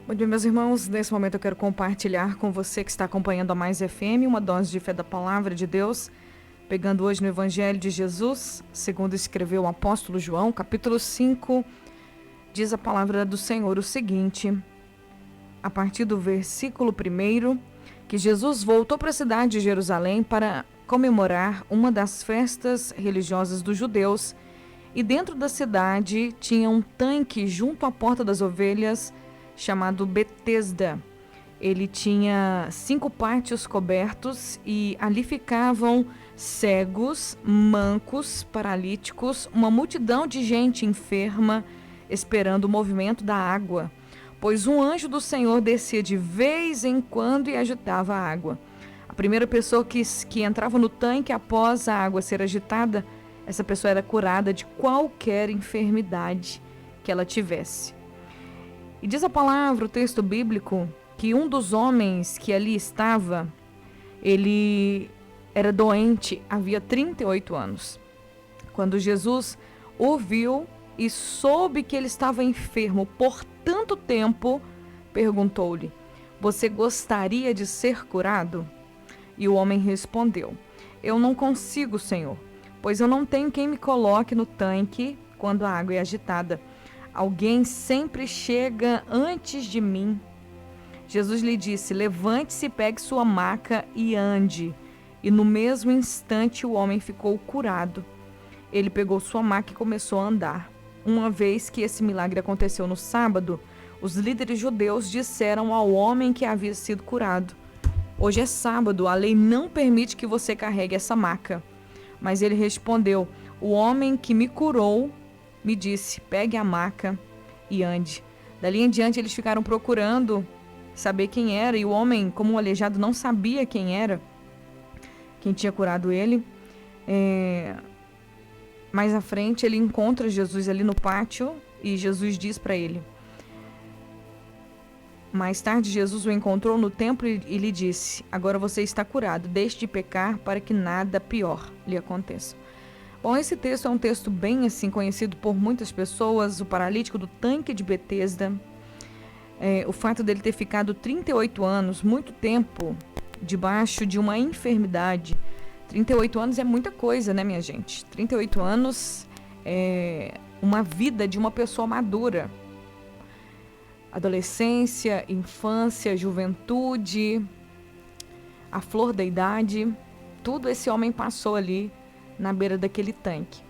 Muito bem, meus irmãos, nesse momento eu quero compartilhar com você que está acompanhando a Mais FM uma dose de fé da Palavra de Deus, pegando hoje no Evangelho de Jesus, segundo escreveu o apóstolo João, capítulo 5, diz a palavra do Senhor o seguinte, a partir do versículo 1, que Jesus voltou para a cidade de Jerusalém para comemorar uma das festas religiosas dos judeus, e dentro da cidade tinha um tanque junto à porta das ovelhas, chamado Betesda. Ele tinha 5 pátios cobertos e ali ficavam cegos, mancos, paralíticos, uma multidão de gente enferma esperando o movimento da água, pois um anjo do Senhor descia de vez em quando e agitava a água. A primeira pessoa que entrava no tanque após a água ser agitada, essa pessoa era curada de qualquer enfermidade que ela tivesse. E diz a palavra, o texto bíblico, que um dos homens que ali estava, ele era doente, havia 38 anos. Quando Jesus ouviu e soube que ele estava enfermo por tanto tempo, perguntou-lhe, você gostaria de ser curado? E o homem respondeu, eu não consigo, Senhor, pois eu não tenho quem me coloque no tanque quando a água é agitada. Alguém sempre chega antes de mim. Jesus lhe disse, levante-se, pegue sua maca e ande. E no mesmo instante o homem ficou curado. Ele pegou sua maca e começou a andar. Uma vez que esse milagre aconteceu no sábado, os líderes judeus disseram ao homem que havia sido curado, hoje é sábado, a lei não permite que você carregue essa maca. Mas ele respondeu, o homem que me curou me disse, pegue a maca e ande. Dali em diante eles ficaram procurando saber quem era, e o homem, como um aleijado, não sabia quem era, quem tinha curado ele. Mais à frente ele encontra Jesus ali no pátio e Jesus diz para ele. Mais tarde Jesus o encontrou no templo e lhe disse, agora você está curado, deixe de pecar para que nada pior lhe aconteça. Bom, esse texto é um texto bem assim conhecido por muitas pessoas, o paralítico do tanque de Betesda. O fato dele ter ficado 38 anos, muito tempo, debaixo de uma enfermidade. 38 anos é muita coisa, né, minha gente? 38 anos é uma vida de uma pessoa madura. Adolescência, infância, juventude, a flor da idade, tudo esse homem passou ali na beira daquele tanque.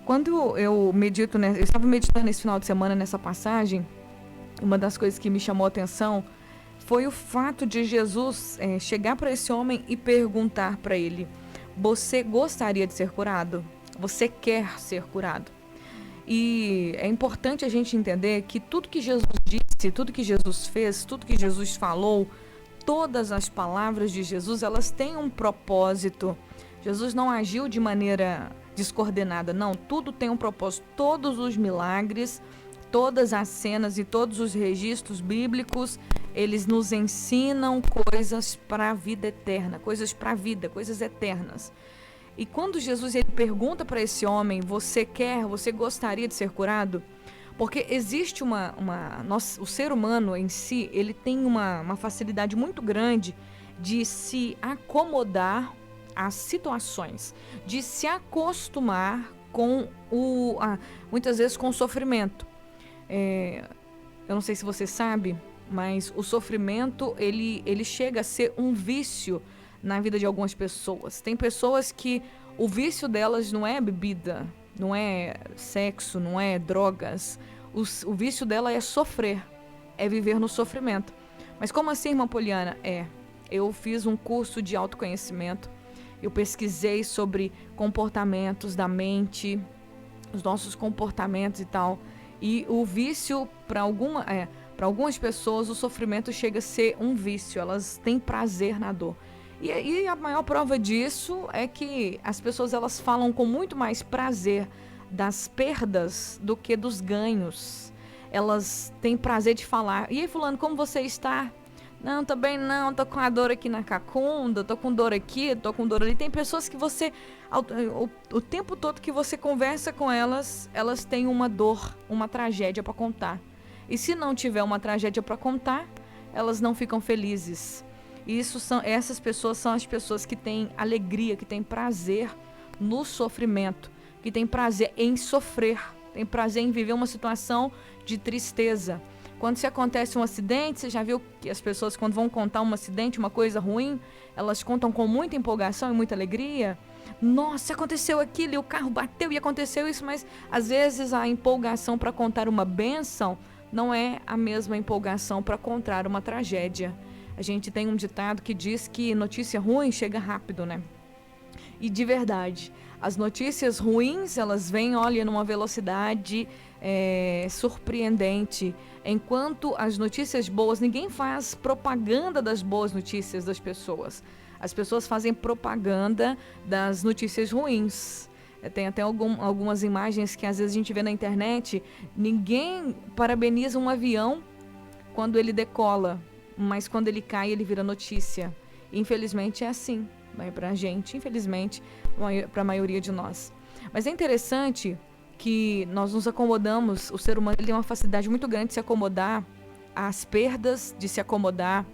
Quando eu medito, eu estava meditando esse final de semana nessa passagem, uma das coisas que me chamou a atenção foi o fato de Jesus chegar para esse homem e perguntar para ele, você gostaria de ser curado? Você quer ser curado? E é importante a gente entender que tudo que Jesus disse, tudo que Jesus fez, tudo que Jesus falou, todas as palavras de Jesus, elas têm um propósito. Jesus não agiu de maneira descoordenada, não, tudo tem um propósito, todos os milagres, todas as cenas e todos os registros bíblicos, eles nos ensinam coisas para a vida eterna, coisas para a vida, coisas eternas. E quando Jesus ele pergunta para esse homem, você gostaria de ser curado? Porque existe o ser humano em si, ele tem uma facilidade muito grande de se acomodar às situações, de se acostumar com muitas vezes com o sofrimento. Eu não sei se você sabe, mas o sofrimento ele chega a ser um vício na vida de algumas pessoas. Tem pessoas que o vício delas não é bebida, não é sexo, não é drogas. O vício dela é sofrer, é viver no sofrimento. Mas como assim, irmã Poliana? Eu fiz um curso de autoconhecimento, eu pesquisei sobre comportamentos da mente, os nossos comportamentos e tal. E o vício, para algumas pessoas, o sofrimento chega a ser um vício. Elas têm prazer na dor. E a maior prova disso é que as pessoas elas falam com muito mais prazer das perdas do que dos ganhos. Elas têm prazer de falar. E aí, fulano, como você está? Não, tô bem não, tô com a dor aqui na cacunda, tô com dor aqui, tô com dor ali. Tem pessoas que você, o tempo todo que você conversa com elas, elas têm uma dor, uma tragédia para contar. E se não tiver uma tragédia para contar, elas não ficam felizes. E essas pessoas são as pessoas que têm alegria, que têm prazer no sofrimento, que têm prazer em sofrer, têm prazer em viver uma situação de tristeza. Quando se acontece um acidente, você já viu que as pessoas, quando vão contar um acidente, uma coisa ruim, elas contam com muita empolgação e muita alegria. Nossa, aconteceu aquilo e o carro bateu e aconteceu isso, mas às vezes a empolgação para contar uma bênção não é a mesma empolgação para contar uma tragédia. A gente tem um ditado que diz que notícia ruim chega rápido, né? E de verdade, as notícias ruins, elas vêm, olha, numa velocidade surpreendente. Enquanto as notícias boas, ninguém faz propaganda das boas notícias das pessoas. As pessoas fazem propaganda das notícias ruins. Tem até algumas imagens que às vezes a gente vê na internet. Ninguém parabeniza um avião quando ele decola, mas quando ele cai, ele vira notícia. Infelizmente é assim, pra gente, infelizmente, pra maioria de nós. Mas é interessante que nós nos acomodamos, o ser humano ele tem uma facilidade muito grande de se acomodar às perdas, de se acomodar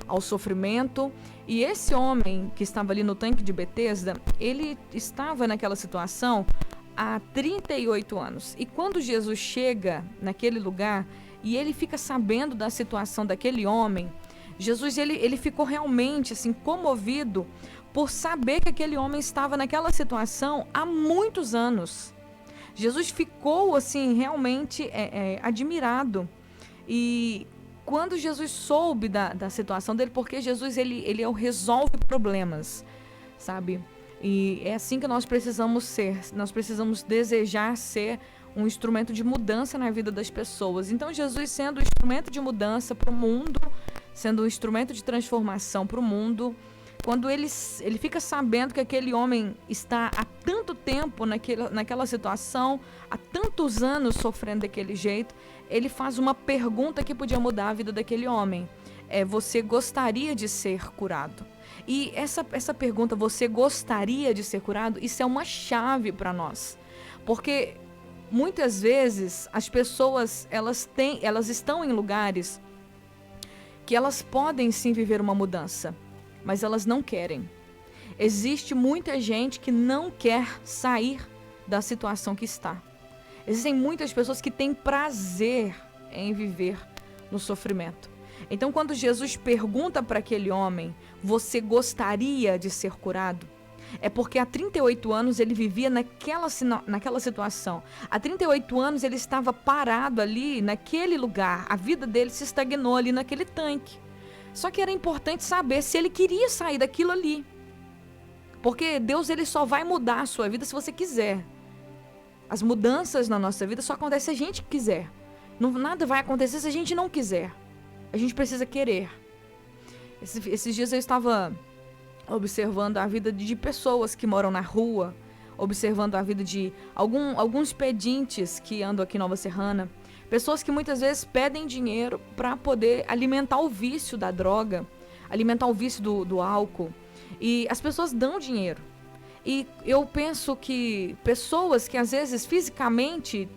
ao sofrimento. E esse homem que estava ali no tanque de Betesda, ele estava naquela situação há 38 anos. E quando Jesus chega naquele lugar e ele fica sabendo da situação daquele homem, Jesus ele ficou realmente assim comovido por saber que aquele homem estava naquela situação há muitos anos. Jesus ficou assim realmente admirado. E quando Jesus soube da situação dele, porque Jesus ele resolve problemas, sabe? E é assim que nós precisamos ser. Nós precisamos desejar ser um instrumento de mudança na vida das pessoas. Então Jesus, sendo um instrumento de mudança para o mundo, sendo um instrumento de transformação para o mundo, quando ele fica sabendo que aquele homem está há tanto tempo naquela situação, há tantos anos sofrendo daquele jeito, ele faz uma pergunta que podia mudar a vida daquele homem. Você gostaria de ser curado? E essa pergunta, você gostaria de ser curado? Isso é uma chave para nós. Porque muitas vezes as pessoas elas estão em lugares que elas podem sim viver uma mudança, mas elas não querem. Existe muita gente que não quer sair da situação que está. Existem muitas pessoas que têm prazer em viver no sofrimento. Então, quando Jesus pergunta para aquele homem, você gostaria de ser curado? É porque há 38 anos ele vivia naquela situação. Há 38 anos ele estava parado ali, naquele lugar. A vida dele se estagnou ali naquele tanque. Só que era importante saber se ele queria sair daquilo ali. Porque Deus ele só vai mudar a sua vida se você quiser. As mudanças na nossa vida só acontecem se a gente quiser. Nada vai acontecer se a gente não quiser. A gente precisa querer. Esses dias eu estava observando a vida de pessoas que moram na rua, observando a vida de alguns pedintes que andam aqui em Nova Serrana, pessoas que muitas vezes pedem dinheiro para poder alimentar o vício da droga, alimentar o vício do álcool, e as pessoas dão dinheiro. E eu penso que pessoas que às vezes fisicamente,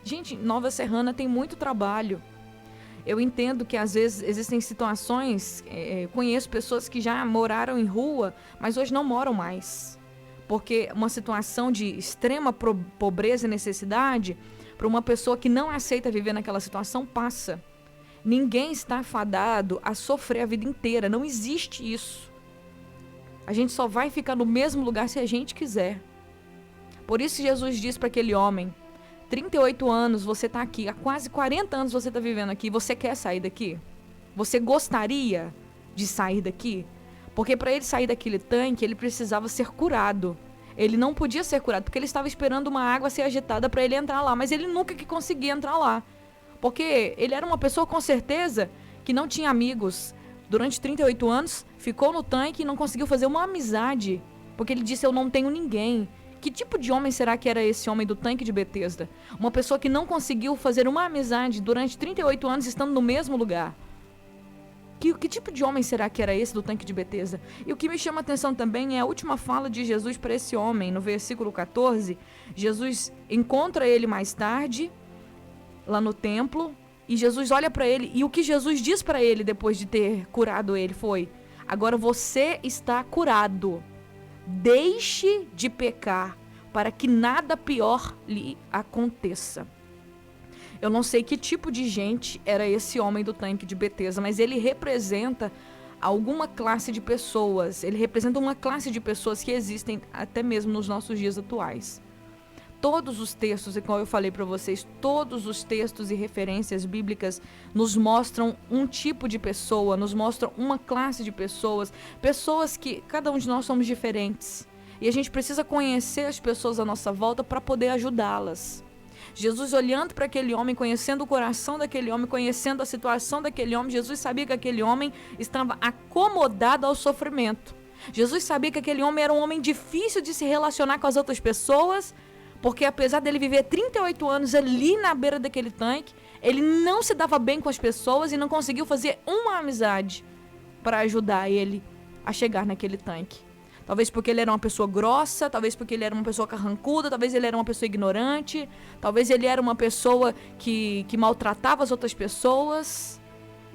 gente, Nova Serrana tem muito trabalho. Eu entendo que às vezes existem situações, conheço pessoas que já moraram em rua, mas hoje não moram mais. Porque uma situação de extrema pobreza e necessidade, para uma pessoa que não aceita viver naquela situação, passa. Ninguém está fadado a sofrer a vida inteira, não existe isso. A gente só vai ficar no mesmo lugar se a gente quiser. Por isso Jesus diz para aquele homem, 38 anos você está aqui, há quase 40 anos você está vivendo aqui, você quer sair daqui? Você gostaria de sair daqui? Porque para ele sair daquele tanque, ele precisava ser curado. Ele não podia ser curado, porque ele estava esperando uma água ser agitada para ele entrar lá, mas ele nunca que conseguia entrar lá. Porque ele era uma pessoa com certeza que não tinha amigos. Durante 38 anos, ficou no tanque e não conseguiu fazer uma amizade, porque ele disse, eu não tenho ninguém. Que tipo de homem será que era esse homem do tanque de Betesda? Uma pessoa que não conseguiu fazer uma amizade durante 38 anos estando no mesmo lugar. Que tipo de homem será que era esse do tanque de Betesda? E o que me chama a atenção também é a última fala de Jesus para esse homem. No versículo 14, Jesus encontra ele mais tarde lá no templo, e Jesus olha para ele, e o que Jesus diz para ele depois de ter curado ele foi: agora você está curado, deixe de pecar, para que nada pior lhe aconteça. Eu não sei que tipo de gente era esse homem do tanque de Betesda, mas ele representa alguma classe de pessoas, ele representa uma classe de pessoas que existem até mesmo nos nossos dias atuais. Todos os textos, e como eu falei para vocês, todos os textos e referências bíblicas nos mostram um tipo de pessoa, nos mostram uma classe de pessoas, pessoas que cada um de nós somos diferentes. E a gente precisa conhecer as pessoas à nossa volta para poder ajudá-las. Jesus, olhando para aquele homem, conhecendo o coração daquele homem, conhecendo a situação daquele homem, Jesus sabia que aquele homem estava acomodado ao sofrimento. Jesus sabia que aquele homem era um homem difícil de se relacionar com as outras pessoas, porque apesar dele viver 38 anos ali na beira daquele tanque, ele não se dava bem com as pessoas e não conseguiu fazer uma amizade para ajudar ele a chegar naquele tanque. Talvez porque ele era uma pessoa grossa, talvez porque ele era uma pessoa carrancuda, talvez ele era uma pessoa ignorante, talvez ele era uma pessoa que maltratava as outras pessoas.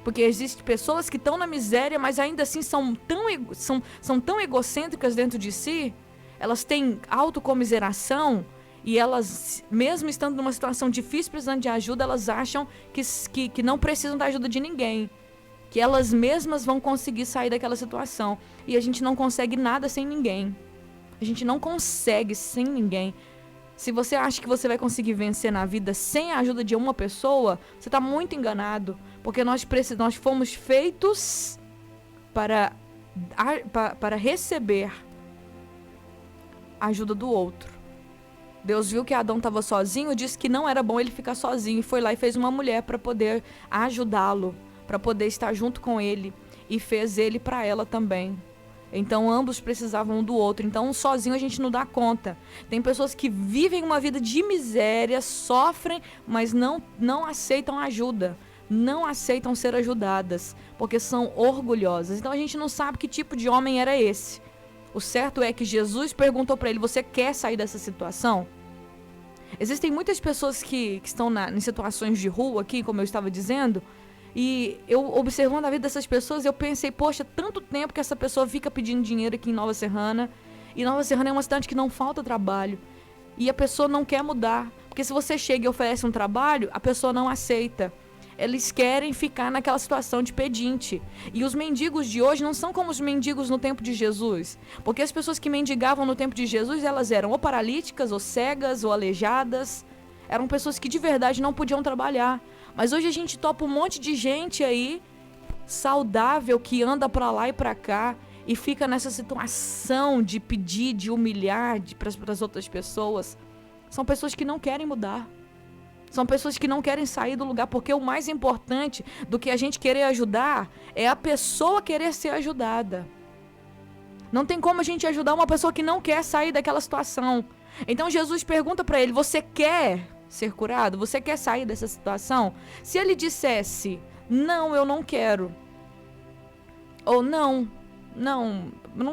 Porque existem pessoas que estão na miséria, mas ainda assim são tão egocêntricas dentro de si, elas têm autocomiseração e elas, mesmo estando numa situação difícil, precisando de ajuda, elas acham que não precisam da ajuda de ninguém. Que elas mesmas vão conseguir sair daquela situação. E a gente não consegue nada sem ninguém. A gente não consegue sem ninguém. Se você acha que você vai conseguir vencer na vida sem a ajuda de uma pessoa, você está muito enganado. Porque nós fomos feitos para receber a ajuda do outro. Deus viu que Adão estava sozinho, disse que não era bom ele ficar sozinho. E foi lá e fez uma mulher para poder ajudá-lo, para poder estar junto com ele, e fez ele para ela também. Então ambos precisavam um do outro. Então sozinho a gente não dá conta. Tem pessoas que vivem uma vida de miséria, sofrem, mas não aceitam ajuda, não aceitam ser ajudadas, porque são orgulhosas. Então a gente não sabe que tipo de homem era esse. O certo é que Jesus perguntou para ele: você quer sair dessa situação? Existem muitas pessoas que estão em situações de rua aqui, como eu estava dizendo. E eu, observando a vida dessas pessoas, eu pensei: poxa, tanto tempo que essa pessoa fica pedindo dinheiro aqui em Nova Serrana. E Nova Serrana é uma cidade que não falta trabalho. E a pessoa não quer mudar. Porque se você chega e oferece um trabalho, a pessoa não aceita. Eles querem ficar naquela situação de pedinte. E os mendigos de hoje não são como os mendigos no tempo de Jesus. Porque as pessoas que mendigavam no tempo de Jesus, elas eram ou paralíticas, ou cegas, ou aleijadas. Eram pessoas que de verdade não podiam trabalhar. Mas hoje a gente topa um monte de gente aí, saudável, que anda pra lá e pra cá, e fica nessa situação de pedir, de humilhar para as outras pessoas. São pessoas que não querem mudar. São pessoas que não querem sair do lugar, porque o mais importante do que a gente querer ajudar é a pessoa querer ser ajudada. Não tem como a gente ajudar uma pessoa que não quer sair daquela situação. Então Jesus pergunta para ele: você quer ser curado? Você quer sair dessa situação? Se ele dissesse: não, eu não quero, ou não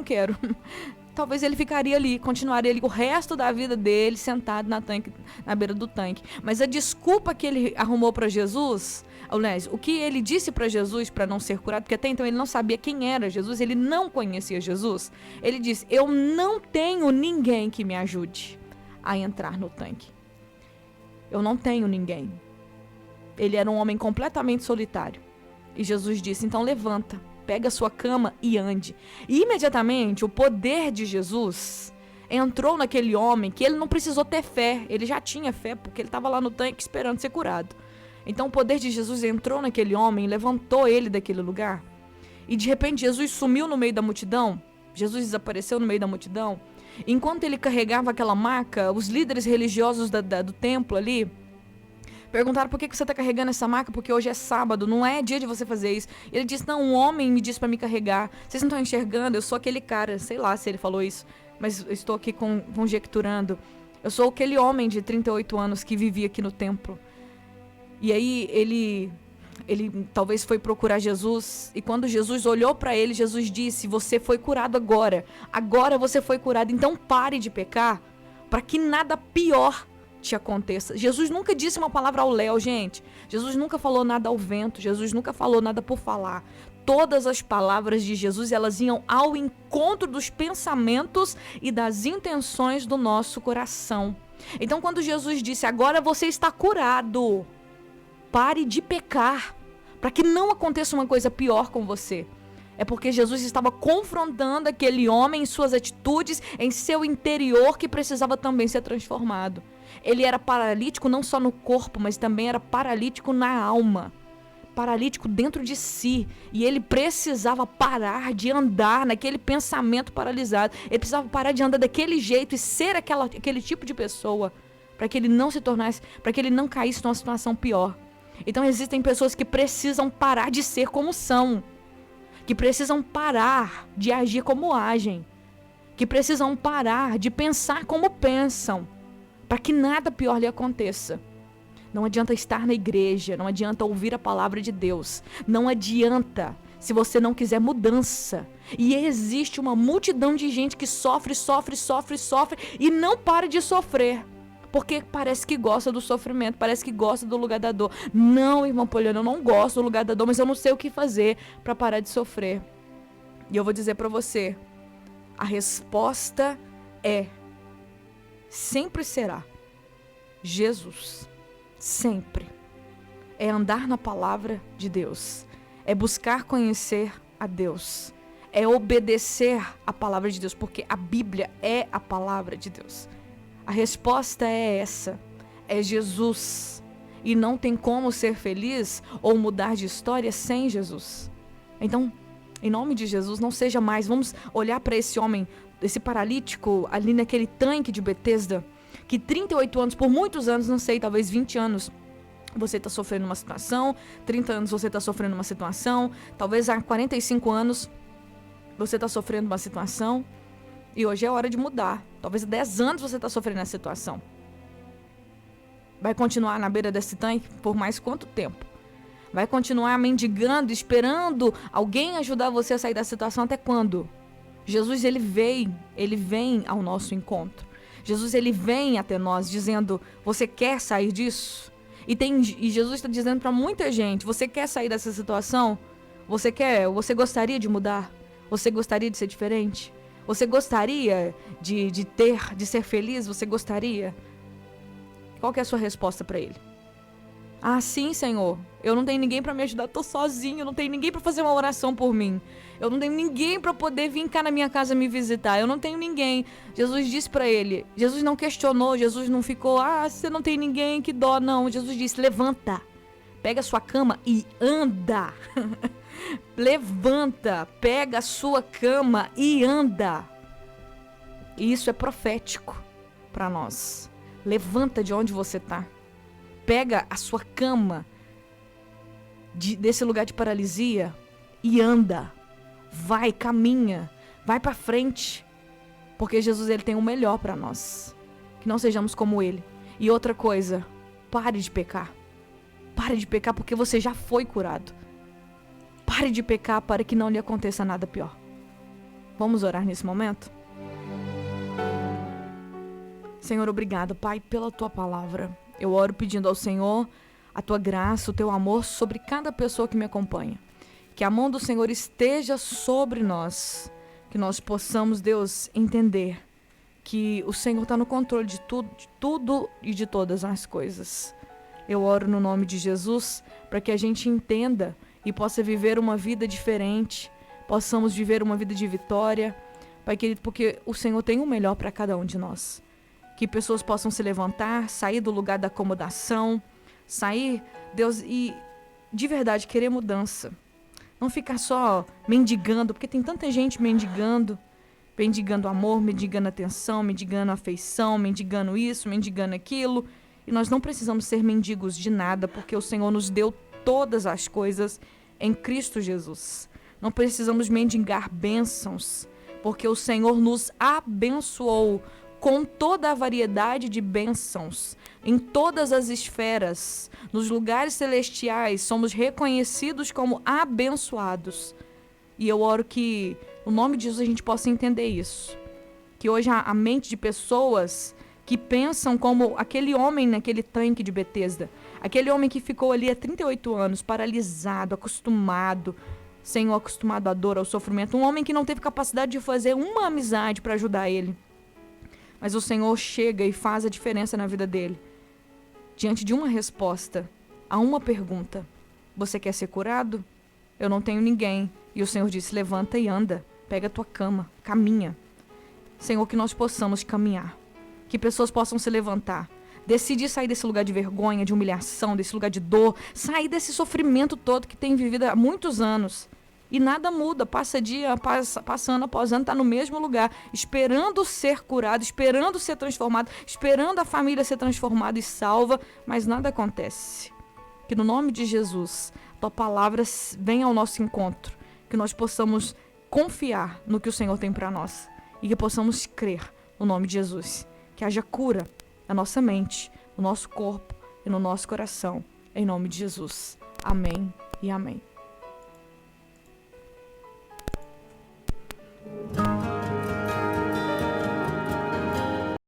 quero, talvez ele ficaria ali, continuaria ali o resto da vida dele sentado na beira do tanque. Mas a desculpa que ele arrumou para Jesus, aliás, o que ele disse para Jesus para não ser curado, porque até então ele não sabia quem era Jesus, ele não conhecia Jesus. Ele disse: eu não tenho ninguém que me ajude a entrar no tanque. Eu não tenho ninguém. Ele era um homem completamente solitário. E Jesus disse: então levanta, pega a sua cama e ande. E imediatamente o poder de Jesus entrou naquele homem, que ele não precisou ter fé. Ele já tinha fé, porque ele estava lá no tanque esperando ser curado. Então o poder de Jesus entrou naquele homem, levantou ele daquele lugar. E de repente Jesus sumiu no meio da multidão. Jesus desapareceu no meio da multidão. Enquanto ele carregava aquela maca, os líderes religiosos do templo ali perguntaram: por que você está carregando essa maca? Porque hoje é sábado, não é dia de você fazer isso. E ele disse: não, um homem me disse para me carregar. Vocês não estão enxergando? Eu sou aquele cara. Sei lá se ele falou isso, mas eu estou aqui conjecturando. Eu sou aquele homem de 38 anos que vivia aqui no templo. E aí ele talvez foi procurar Jesus, e quando Jesus olhou para ele, Jesus disse: você foi curado agora você foi curado, então pare de pecar, para que nada pior te aconteça. Jesus nunca disse uma palavra ao léu, gente. Jesus nunca falou nada ao vento. Jesus nunca falou nada por falar. Todas as palavras de Jesus, elas iam ao encontro dos pensamentos e das intenções do nosso coração. Então, quando Jesus disse, agora você está curado, pare de pecar, para que não aconteça uma coisa pior com você. É porque Jesus estava confrontando aquele homem em suas atitudes, em seu interior, que precisava também ser transformado. Ele era paralítico não só no corpo, mas também era paralítico na alma. Paralítico dentro de si. E ele precisava parar de andar naquele pensamento paralisado. Ele precisava parar de andar daquele jeito e ser aquele tipo de pessoa, para que ele não se tornasse, para que ele não caísse numa situação pior. Então existem pessoas que precisam parar de ser como são, que precisam parar de agir como agem, que precisam parar de pensar como pensam, para que nada pior lhe aconteça. Não adianta estar na igreja, não adianta ouvir a palavra de Deus, não adianta se você não quiser mudança. E existe uma multidão de gente que sofre e não para de sofrer, porque parece que gosta do sofrimento, parece que gosta do lugar da dor. Não, irmão Poliana, eu não gosto do lugar da dor, mas eu não sei o que fazer para parar de sofrer. E eu vou dizer para você, a resposta sempre será Jesus. Sempre. É andar na palavra de Deus. É buscar conhecer a Deus. É obedecer a palavra de Deus, porque a Bíblia é a palavra de Deus. A resposta é essa. É Jesus. E não tem como ser feliz ou mudar de história sem Jesus. Então, em nome de Jesus, não seja mais. Vamos olhar para esse homem, esse paralítico ali naquele tanque de Betesda, que 38 anos, por muitos anos, não sei, talvez 20 anos, você está sofrendo uma situação, 30 anos você está sofrendo uma situação, talvez há 45 anos você está sofrendo uma situação, e hoje é hora de mudar. Talvez há 10 anos você está sofrendo essa situação. Vai continuar na beira desse tanque por mais quanto tempo? Vai continuar mendigando, esperando alguém ajudar você a sair da situação até quando? Jesus, ele vem ao nosso encontro. Jesus, ele vem até nós dizendo, você quer sair disso? E Jesus está dizendo para muita gente, você quer sair dessa situação? Você gostaria de mudar? Você gostaria de ser diferente? Você gostaria de ser feliz? Você gostaria? Qual que é a sua resposta para ele? Ah, sim, Senhor. Eu não tenho ninguém para me ajudar, tô sozinho, não tenho ninguém para fazer uma oração por mim. Eu não tenho ninguém para poder vir cá na minha casa me visitar. Eu não tenho ninguém. Jesus disse para ele. Jesus não questionou, Jesus não ficou, você não tem ninguém, que dó, não. Jesus disse, levanta, pega a sua cama e anda. Levanta, pega a sua cama e anda. E isso é profético para nós. Levanta de onde você está. Pega a sua cama desse lugar de paralisia e anda. Vai, caminha, vai para frente. Porque Jesus, ele tem o melhor para nós. Que não sejamos como ele. E outra coisa, pare de pecar. Pare de pecar porque você já foi curado. Pare de pecar para que não lhe aconteça nada pior. Vamos orar nesse momento? Senhor, obrigado, Pai, pela tua palavra. Eu oro pedindo ao Senhor a tua graça, o teu amor sobre cada pessoa que me acompanha. Que a mão do Senhor esteja sobre nós. Que nós possamos, Deus, entender que o Senhor está no controle de tudo e de todas as coisas. Eu oro no nome de Jesus para que a gente entenda e possa viver uma vida diferente. Possamos viver uma vida de vitória. Pai querido, porque o Senhor tem o melhor para cada um de nós. Que pessoas possam se levantar, sair do lugar da acomodação, sair, Deus, e de verdade querer mudança. Não ficar só mendigando, porque tem tanta gente mendigando amor, mendigando atenção, mendigando afeição, mendigando isso, mendigando aquilo. E nós não precisamos ser mendigos de nada, porque o Senhor nos deu todas as coisas em Cristo Jesus. Não precisamos mendigar bênçãos, porque o Senhor nos abençoou com toda a variedade de bênçãos, em todas as esferas, nos lugares celestiais, somos reconhecidos como abençoados. E eu oro que, no nome de Jesus, a gente possa entender isso. Que hoje a mente de pessoas que pensam como aquele homem naquele tanque de Betesda, aquele homem que ficou ali há 38 anos, paralisado, acostumado, Senhor, acostumado à dor, ao sofrimento, um homem que não teve capacidade de fazer uma amizade para ajudar ele. Mas o Senhor chega e faz a diferença na vida dele. Diante de uma resposta a uma pergunta: você quer ser curado? Eu não tenho ninguém. E o Senhor disse: levanta e anda, pega a tua cama, caminha. Senhor, que nós possamos caminhar, que pessoas possam se levantar, decidir sair desse lugar de vergonha, de humilhação, desse lugar de dor, sair desse sofrimento todo que tem vivido há muitos anos. E nada muda, passa dia, passa ano após ano, está no mesmo lugar, esperando ser curado, esperando ser transformado, esperando a família ser transformada e salva, mas nada acontece. Que no nome de Jesus, tua palavra venha ao nosso encontro, que nós possamos confiar no que o Senhor tem para nós e que possamos crer no nome de Jesus. Que haja cura na nossa mente, no nosso corpo e no nosso coração, em nome de Jesus. Amém e amém.